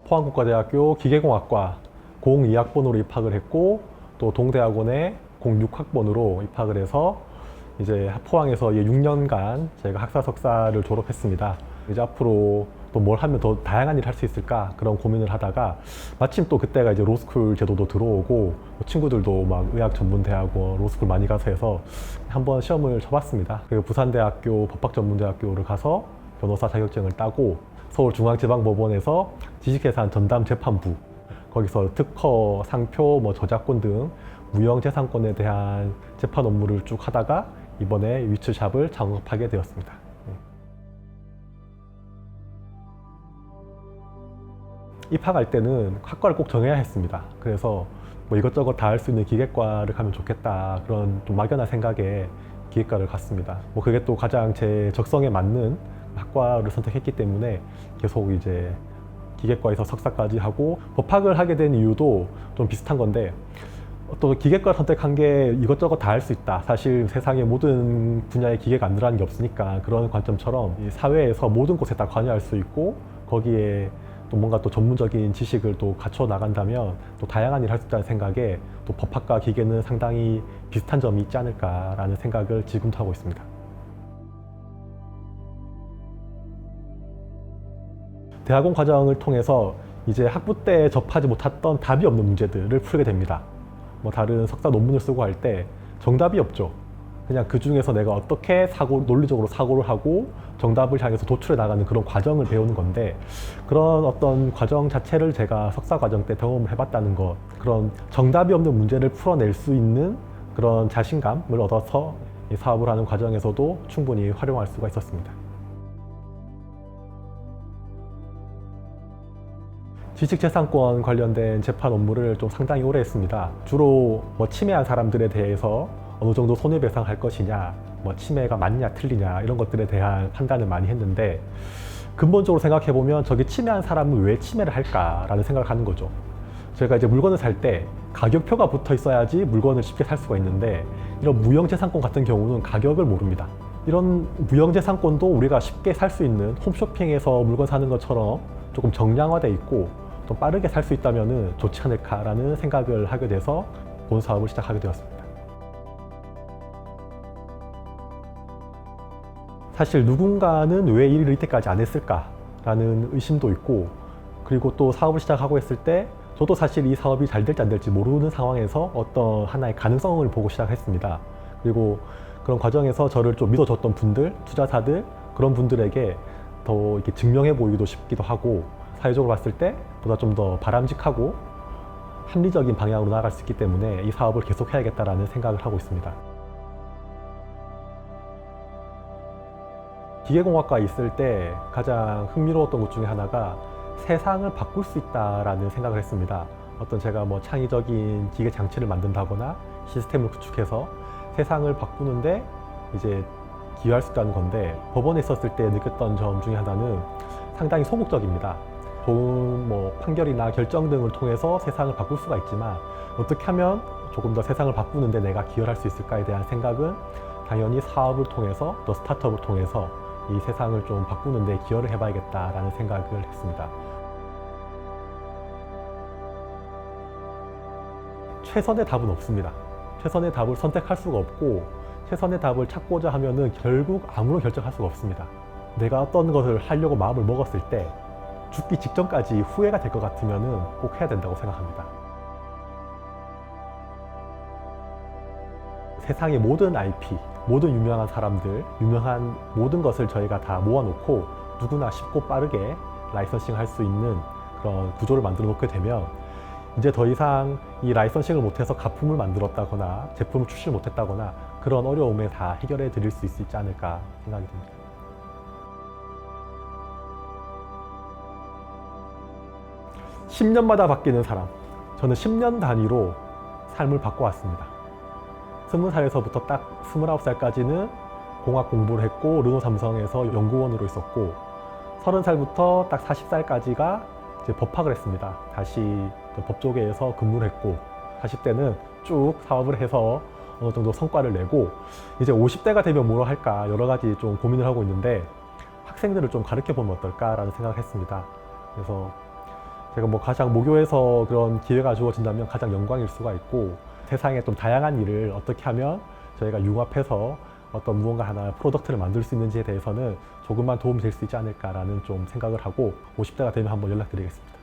포항국가대학교 기계공학과 02학번으로 입학을 했고 또 동대학원에 06학번으로 입학을 해서 이제 포항에서 6년간 제가 학사 석사를 졸업했습니다. 이제 앞으로 또 뭘 하면 더 다양한 일을 할 수 있을까 그런 고민을 하다가 마침 또 그때가 이제 로스쿨 제도도 들어오고 친구들도 막 의학 전문대학원 로스쿨 많이 가서 해서 한번 시험을 쳐봤습니다. 그리고 부산대학교 법학전문대학교를 가서 변호사 자격증을 따고 서울중앙지방법원에서 지식재산 전담 재판부 거기서 특허, 상표, 저작권 등 무형재산권에 대한 재판 업무를 쭉 하다가 이번에 위츠샵을 창업하게 되었습니다. 입학할 때는 학과를 꼭 정해야 했습니다. 그래서 이것저것 다 할 수 있는 기계과를 가면 좋겠다 그런 좀 막연한 생각에 기계과를 갔습니다. 그게 또 가장 제 적성에 맞는 학과를 선택했기 때문에 계속 이제 기계과에서 석사까지 하고 법학을 하게 된 이유도 좀 비슷한 건데 또 기계과를 선택한 게 이것저것 다 할 수 있다. 사실 세상의 모든 분야의 기계가 안 들어가는 게 없으니까 그런 관점처럼 이 사회에서 모든 곳에 다 관여할 수 있고 거기에 또 뭔가 또 전문적인 지식을 또 갖춰 나간다면 또 다양한 일을 할 수 있다는 생각에 또 법학과 기계는 상당히 비슷한 점이 있지 않을까라는 생각을 지금도 하고 있습니다. 대학원 과정을 통해서 이제 학부 때 접하지 못했던 답이 없는 문제들을 풀게 됩니다. 다른 석사 논문을 쓰고 할 때 정답이 없죠. 그냥 그 중에서 내가 어떻게 논리적으로 사고를 하고 정답을 향해서 도출해 나가는 그런 과정을 배우는 건데 그런 어떤 과정 자체를 제가 석사 과정 때 경험을 해봤다는 것, 그런 정답이 없는 문제를 풀어낼 수 있는 그런 자신감을 얻어서 이 사업을 하는 과정에서도 충분히 활용할 수가 있었습니다. 지식재산권 관련된 재판 업무를 좀 상당히 오래 했습니다. 주로 침해한 사람들에 대해서 어느 정도 손해배상할 것이냐, 침해가 맞냐 틀리냐 이런 것들에 대한 판단을 많이 했는데 근본적으로 생각해보면 저게 침해한 사람은 왜 침해를 할까라는 생각을 하는 거죠. 저희가 이제 물건을 살 때 가격표가 붙어 있어야지 물건을 쉽게 살 수가 있는데 이런 무형재산권 같은 경우는 가격을 모릅니다. 이런 무형재산권도 우리가 쉽게 살 수 있는 홈쇼핑에서 물건 사는 것처럼 조금 정량화돼 있고 좀 빠르게 살 수 있다면 좋지 않을까라는 생각을 하게 돼서 본 사업을 시작하게 되었습니다. 사실 누군가는 왜 일을 이때까지 안 했을까라는 의심도 있고 그리고 또 사업을 시작하고 했을 때 저도 사실 이 사업이 잘 될지 안 될지 모르는 상황에서 어떤 하나의 가능성을 보고 시작했습니다. 그리고 그런 과정에서 저를 좀 믿어줬던 분들, 투자사들 그런 분들에게 더 이렇게 증명해 보이기도 싶기도 하고 사회적으로 봤을 때 보다 좀 더 바람직하고 합리적인 방향으로 나아갈 수 있기 때문에 이 사업을 계속해야겠다라는 생각을 하고 있습니다. 기계공학과에 있을 때 가장 흥미로웠던 것 중에 하나가 세상을 바꿀 수 있다라는 생각을 했습니다. 어떤 제가 창의적인 기계 장치를 만든다거나 시스템을 구축해서 세상을 바꾸는데 이제 기여할 수 있다는 건데 법원에 있었을 때 느꼈던 점 중에 하나는 상당히 소극적입니다. 좋은 판결이나 결정 등을 통해서 세상을 바꿀 수가 있지만 어떻게 하면 조금 더 세상을 바꾸는데 내가 기여를 할 수 있을까에 대한 생각은 당연히 사업을 통해서 또 스타트업을 통해서 이 세상을 좀 바꾸는데 기여를 해봐야겠다라는 생각을 했습니다. 최선의 답은 없습니다. 최선의 답을 선택할 수가 없고 최선의 답을 찾고자 하면은 결국 아무런 결정할 수가 없습니다. 내가 어떤 것을 하려고 마음을 먹었을 때 죽기 직전까지 후회가 될 것 같으면은 꼭 해야 된다고 생각합니다. 세상의 모든 IP, 모든 유명한 사람들, 유명한 모든 것을 저희가 다 모아놓고 누구나 쉽고 빠르게 라이선싱 할 수 있는 그런 구조를 만들어 놓게 되면 이제 더 이상 이 라이선싱을 못해서 가품을 만들었다거나 제품을 출시를 못했다거나 그런 어려움에 다 해결해 드릴 수 있지 않을까 생각이 듭니다. (10년마다) 바뀌는 사람, 저는 10년 단위로 삶을 바꿔왔습니다. 20살에서부터 딱 29살까지는 공학 공부를 했고 르노삼성에서 연구원으로 있었고 30살부터 딱 40살까지가 이제 법학을 했습니다. 다시 법조계에서 근무를 했고 40대는 쭉 사업을 해서 어느 정도 성과를 내고 이제 50대가 되면 뭘 할까 여러 가지 좀 고민을 하고 있는데 학생들을 좀 가르쳐 보면 어떨까라는 생각을 했습니다. 그래서 제가 뭐 가장 모교에서 그런 기회가 주어진다면 가장 영광일 수가 있고, 세상에 좀 다양한 일을 어떻게 하면 저희가 융합해서 어떤 무언가 하나 프로덕트를 만들 수 있는지에 대해서는 조금만 도움이 될 수 있지 않을까라는 좀 생각을 하고 50대가 되면 한번 연락드리겠습니다.